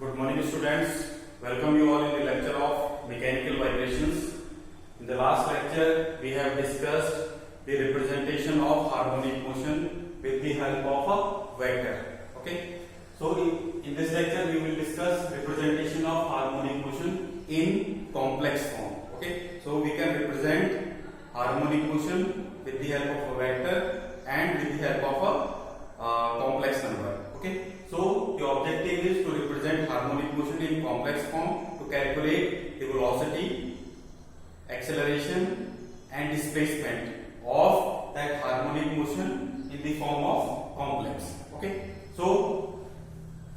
Good morning, students. Welcome you all in the lecture of mechanical vibrations. In the last lecture, we have discussed the representation of harmonic motion with the help of a vector. Okay. So in this lecture, we will discuss representation of harmonic motion in complex form. Okay. So we can represent harmonic motion with the help of a vector and with the help of a complex number. Okay. So the objective is to represent harmonic motion in complex form to calculate the velocity, acceleration and displacement of that harmonic motion in the form of complex. Okay. So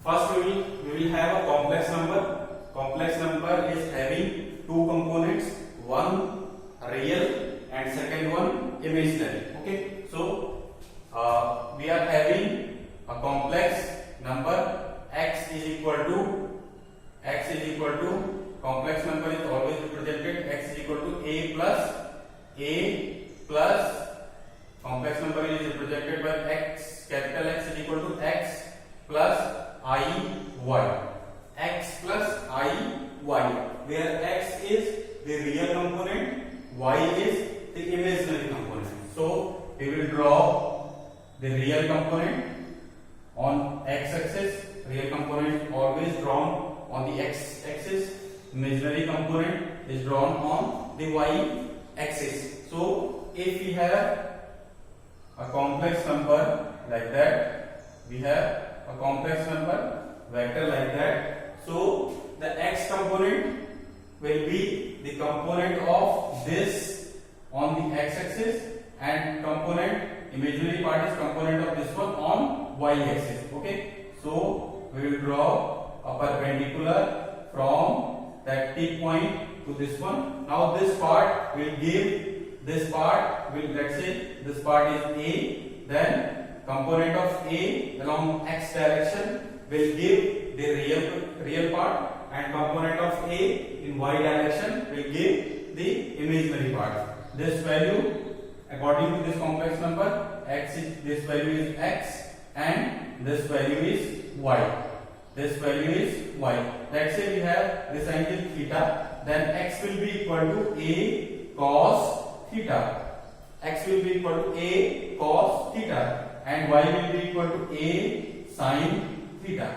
first we will have a complex number. Complex number is having two components, one real and second one imaginary. Okay. So we are having a complex number x is equal to complex number is always represented x is equal to a plus complex number is represented by x, capital X is equal to x plus I y, x plus I y, where x is the real component, y is the imaginary component. So we will draw the real component on x-axis. Real component is always drawn on the x-axis. Imaginary component is drawn on the y-axis. So if we have a complex number like that, we have a complex number vector like that. So the x component will be the component of this on the x-axis, and component imaginary part is component of this one on y-axis. Okay. So we will draw a perpendicular from that T point to this one. Now this part will give, this part will, let's say this part is A, then component of A along x direction will give the real part, and component of A in y direction will give the imaginary part. This value according to this complex number, x is, this value is x and this value is y. This value is y. Let's say we have this angle theta, then x will be equal to a cos theta. X will be equal to a cos theta and y will be equal to a sin theta.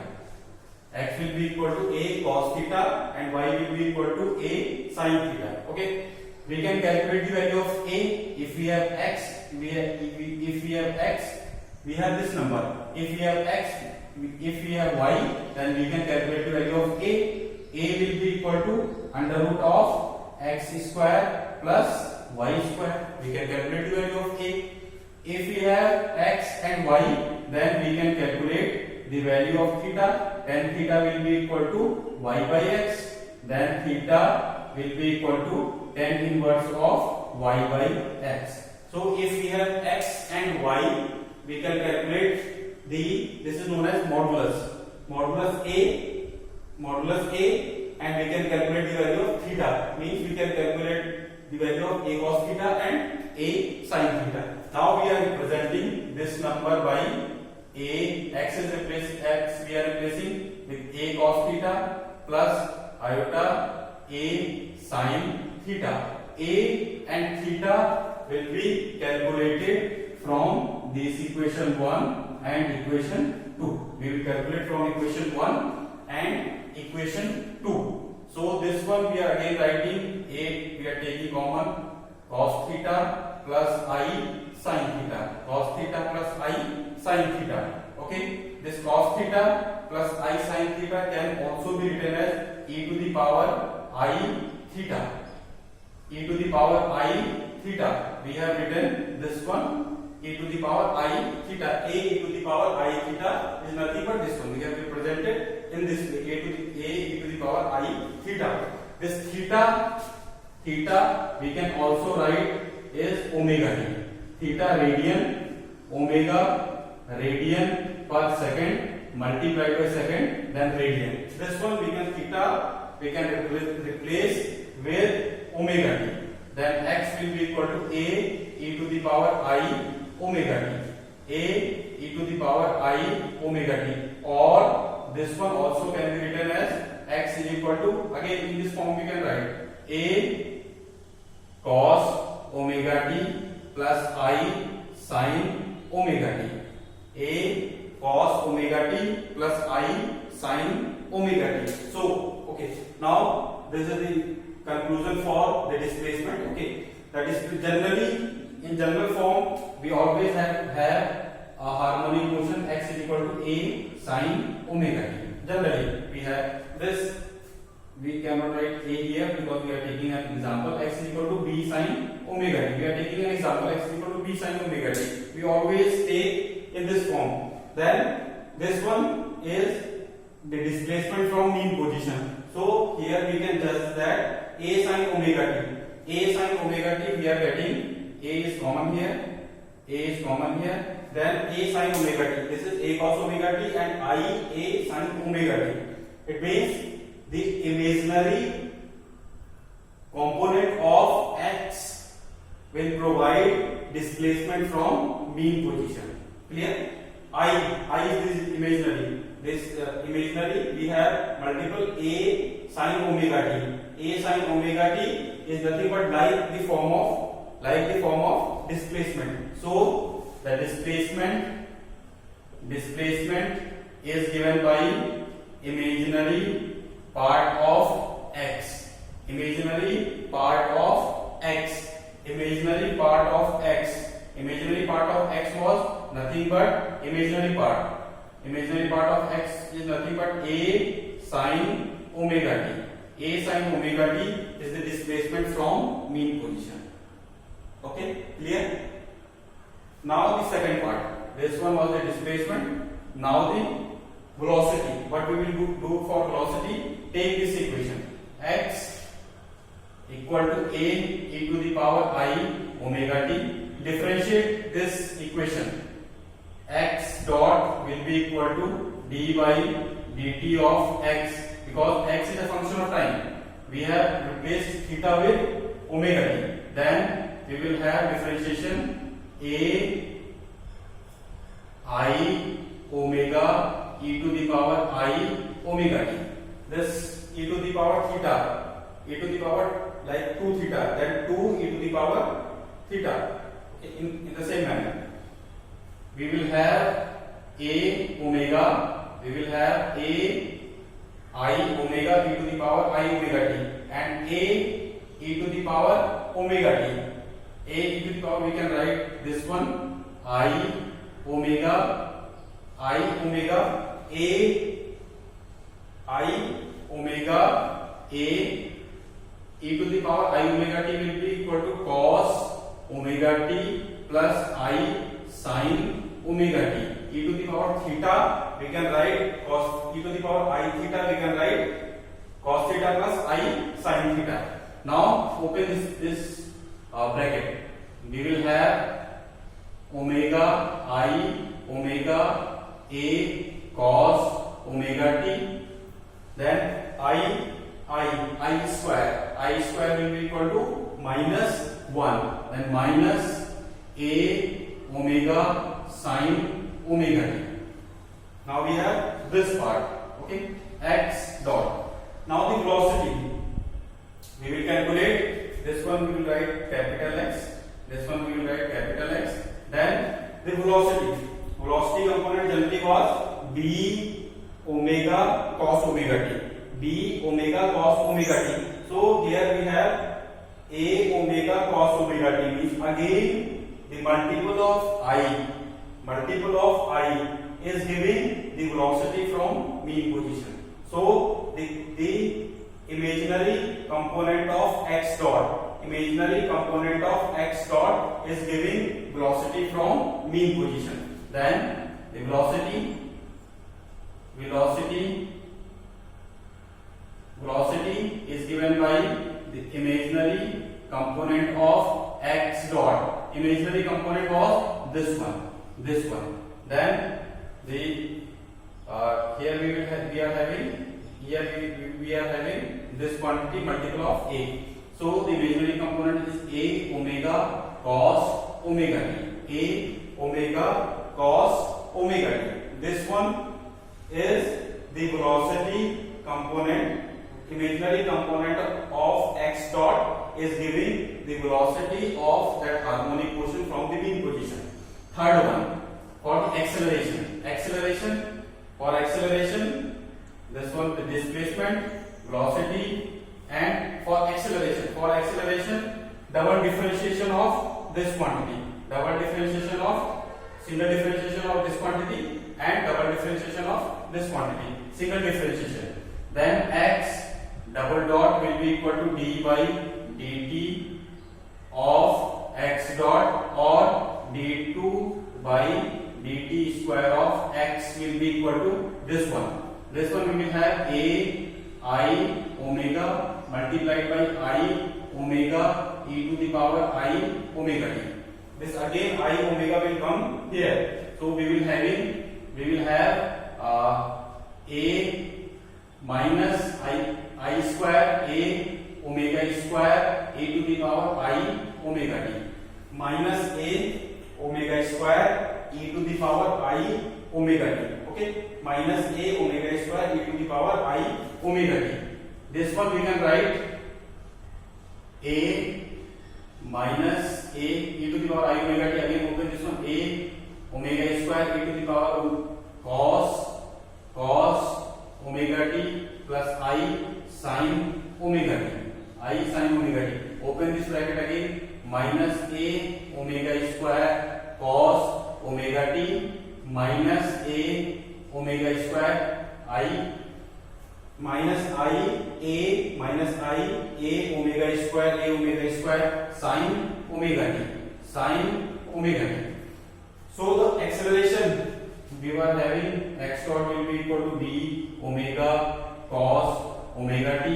X will be equal to a cos theta and y will be equal to a sin theta. Okay. We can calculate the value of a. If we have x, if we have x, we have this number. If we have x, if we have y, then we can calculate the value of a. A will be equal to under root of x square plus y square. We can calculate the value of a. If we have x and y, then we can calculate the value of theta. Then theta will be equal to y by x. Then theta will be equal to tan inverse of y by x. So if we have x and y, we can calculate this is known as modulus a, and we can calculate the value of theta. Means we can calculate the value of a cos theta and a sin theta. Now we are representing this number by a, x is replacing x, we are replacing with a cos theta plus iota a sin theta. A and theta will be calculated from this equation 1 and equation 2. We will calculate from equation 1 and equation 2. So this one we are again writing a, we are taking common cos theta plus I sin theta. Cos theta plus I sin theta. Okay. This cos theta plus I sin theta can also be written as e to the power I theta. E to the power I theta. We have written this one, e to the power I theta. A e to the power I theta is nothing but this one. We have represented in this way, a e to the power I theta. This theta we can also write is omega t. Theta radian, omega radian per second multiplied by second, then radian. This one we can theta we can replace with omega t. Then x will be equal to a e to the power I omega t. A e to the power I omega t, or this one also can be written as x is equal to, again in this form we can write a cos omega t plus I sin omega t. A cos omega t plus I sin omega t. So okay, now this is the conclusion for the displacement. Okay, that is generally in general form we always have a harmonic motion x is equal to a sin omega t. Generally we have this. We cannot write a here because we are taking an example x is equal to b sin omega t. We are taking an example x is equal to b sin omega t. We always take in this form. Then this one is the displacement from mean position. So here we can judge that a sin omega t. A sin omega t we are getting, a is common here, then a sin omega t. This is a cos omega t and I a sin omega t. It means the imaginary component of x will provide displacement from mean position. Clear? I is this imaginary. This imaginary we have multiple a sin omega t. A sin omega t is nothing but like the form of displacement. So the displacement is given by imaginary part of x. Imaginary part of x was nothing but imaginary part. Imaginary part of x is nothing but a sin omega t. A sin omega t is the displacement from mean position. Okay, clear? Now the second part. This one was the displacement. Now the velocity. What we will do for velocity? Take this equation x equal to a e to the power I omega t. Differentiate this equation. X dot will be equal to d by dt of x, because x is a function of time. We have replaced theta with omega t. Then we will have differentiation a I omega e to the power I omega t. This e to the power theta, e to the power like 2 theta, then 2 e to the power theta. In the same manner, we will have a omega, we will have a I omega e to the power I omega t, and a e to the power omega t. A e to the power we can write this one I omega a I omega a e to the power I omega t will be equal to cos omega t plus I sin omega t. E to the power theta we can write cos e to the power I theta we can write cos theta plus I sin theta. Now open this bracket. We will have omega I omega a cos omega t, then I square will be equal to minus 1, then minus a omega sin omega t. Now we have this part, okay, x dot. Now the velocity we will calculate. This one we will write capital X, this one we will write capital X. Then the velocity component generally was b omega cos omega t. B omega cos omega t. So here we have a omega cos omega t, means again the multiple of I is giving the velocity from mean position. So the imaginary component of x dot is giving velocity from mean position. Then the velocity is given by the imaginary component of x dot. Imaginary component was this one. Then the here we are having this quantity multiple of a. So the imaginary component is a omega cos omega t. This one is the velocity component, imaginary component of x dot is giving the velocity of that harmonic motion from the mean position. Third one, for the acceleration. For acceleration, this one the displacement, velocity, and for acceleration, double differentiation of this quantity, single differentiation of this quantity, and double differentiation of this quantity, single differentiation. Then x double dot will be equal to d by dt of x dot, or d2 by dt square of x will be equal to this one. This one we will have a I omega multiplied by I omega e to the power I omega t. This again I omega will come here. So we will have a minus I square a omega square e to the power I omega t, minus a omega square e to the power I omega t. Okay, minus a omega square e to the power I omega t. This one we can write a minus a e to the power I omega t. Again open this one, a omega square e to the power cos omega t plus I sin omega t. Open this bracket again, minus a omega square cos omega t minus a omega square I minus I a omega square sin omega t. So the acceleration we were having x dot will be equal to b omega cos omega t,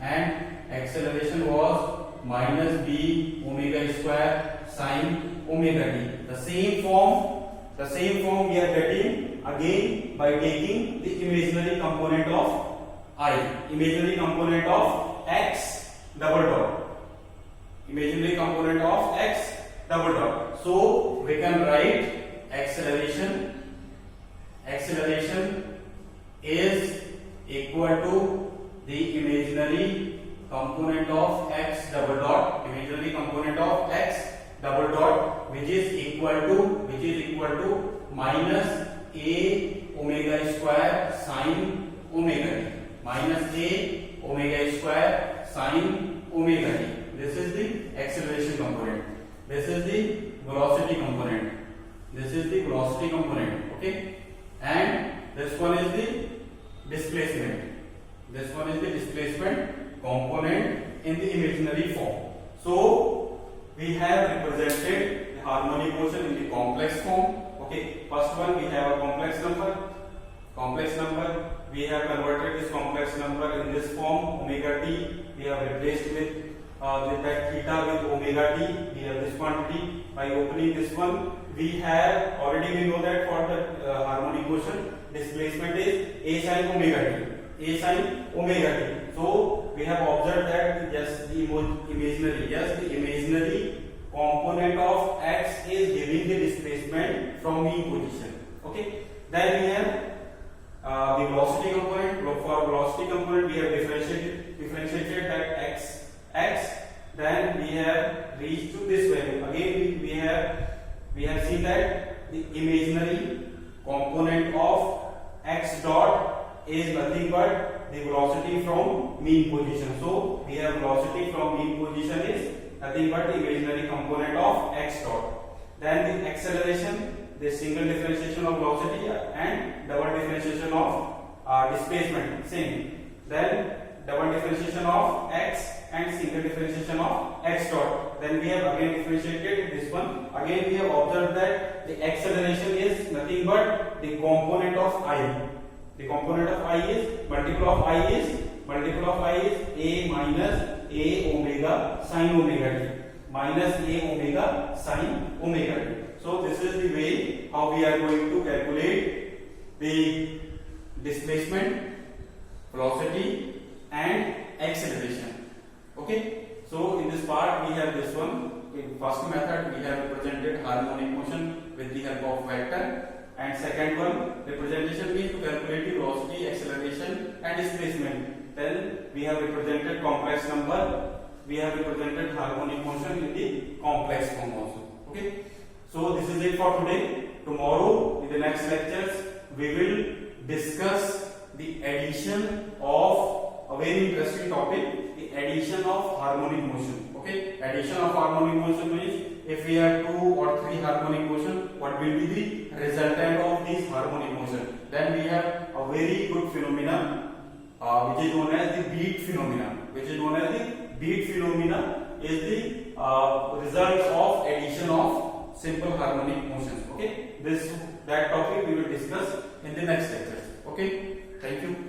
and acceleration was minus b omega square sin omega t. The same form we are getting again by taking the imaginary component of x double dot. So we can write acceleration is equal to the imaginary component of x double dot, which is equal to minus a omega square sin omega t. This is the acceleration component. This is the velocity component. Okay, and this one is the displacement. Component in the imaginary form. So we have represented the harmonic motion in the complex form. Okay, first one we have a complex number. We have converted this complex number in this form, omega t. We have replaced with that theta with omega t. We have this quantity. By opening this one, we know that for the harmonic motion, displacement is a sin omega t. So we have observed that the imaginary component of x is giving the displacement from mean position. Okay, then we have the velocity component. For velocity component, we have differentiated that x. Then we have reached to this value. Again, we have seen that the imaginary component of x dot is nothing but the velocity from mean position. So we have velocity from mean position is nothing but the imaginary component of x dot. Then the acceleration, the single differentiation of velocity and double differentiation of displacement, same. Then double differentiation of x and single differentiation of x dot. Then we have again differentiated this one. Again we have observed that the acceleration is nothing but the component of I. The component of I is multiple of I is a minus a omega sin omega t. So this is the way how we are going to calculate the displacement, velocity and acceleration. Okay, so in this part we have this one. In first method we have represented harmonic motion with the help of vector, and second one representation means to calculate the velocity, acceleration and displacement, then we have represented complex number, we have represented harmonic motion in the complex form also. Okay, so this is it for today. Tomorrow in the next lectures we will discuss the addition of a very interesting topic, the addition of harmonic motion. Okay, addition of harmonic motion means if we have 2 or 3 harmonic motion, what will be the resultant of this harmonic motion? Then we have a very good phenomena which is known as the beat phenomena. Beat phenomena is the result of addition of simple harmonic motions. Okay, that topic we will discuss in the next lecture. Okay, thank you.